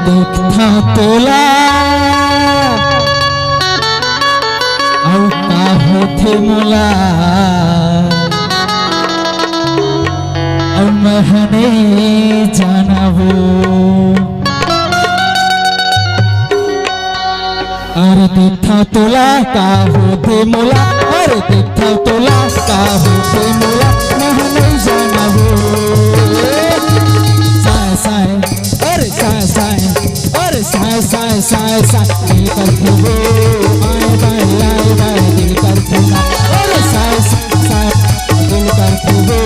देखा तोला और का होथे मोला और महने जानबो अरे देखा तोला का होथे मोला अरे देखा तोला का होथे मोला महने जानबो अरे साय दिल कर फूलो आए बाय दिल कर फूला अरे साय दिल कर फूलो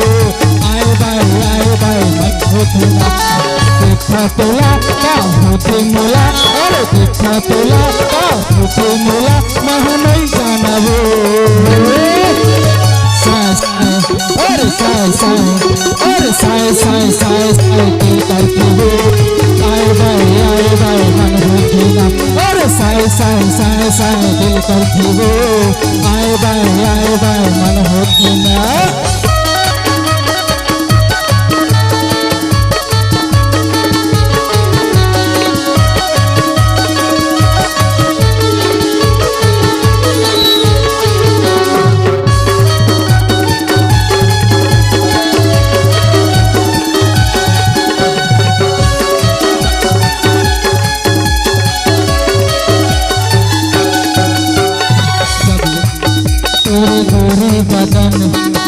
आए बाय मन होथेला देखा तोला का होथे मोला अरे देखा तोला का होथे मोला मह नहीं जानबो अरे साय दिल कर फूलो आए बाय मन होथेला अरे साय दिल कर फूलो आए बाय मन होथेला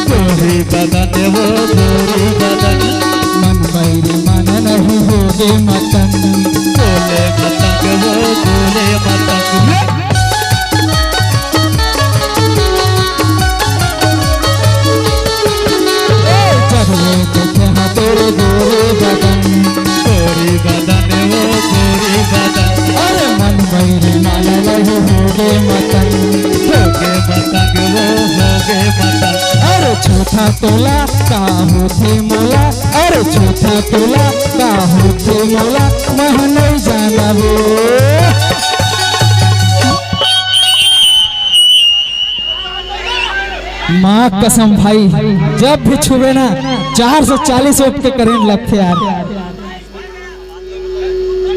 गोरी बदन वो गोरी बदन मन बैरी मन नहीं होगे मतन गोले मतंग वो गोले मतंग चढ़े देखे हाँ तेरे गोरे बदन गोरी बदन वो गोरी बदन अरे मन बैरी मन नहीं होगे मतन होगे मतंग वो होगे मतंग अरे छोटा तोला का होथे मोला अरे छोटा तोला का होथे मोला मह नहीं जानबो माँ कसम भाई जब भी छुए ना 440 वोल्ट के करंट लगते यार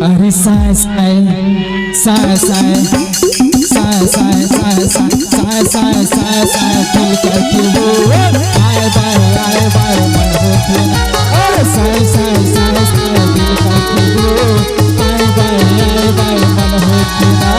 अरे साय दिल कर फूलो आए बाय मन होथेला अरे साय दिल कर फूलो आए बाय मन होथेला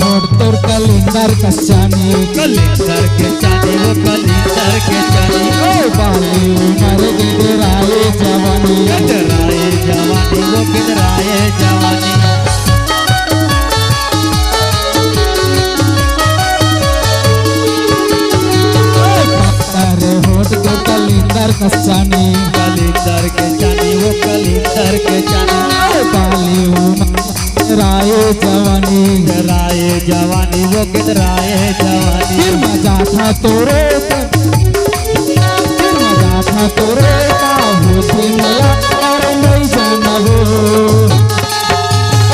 कलिंदर का चानी कलिंदर के चानी वो कलिंदर के चानी ओ बाली उमर गिदराए जवानी गिदराए जवानी वो गिदराए जवानी अरे होठ के कलिंदर का चानी कलिंदर के चानी वो कलिंदर के चानी ओ बाली उमर गिदराए जवानी गिदराए जवानी वो गिदराए जवानी फिर मजा था तोरे का होथे मोला और नहीं जानबो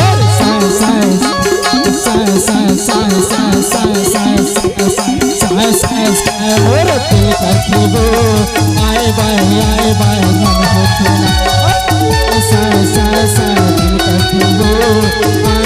अरे साय और दिल कर फूलो आए बाय मन होथेला साय दिल कर फूलो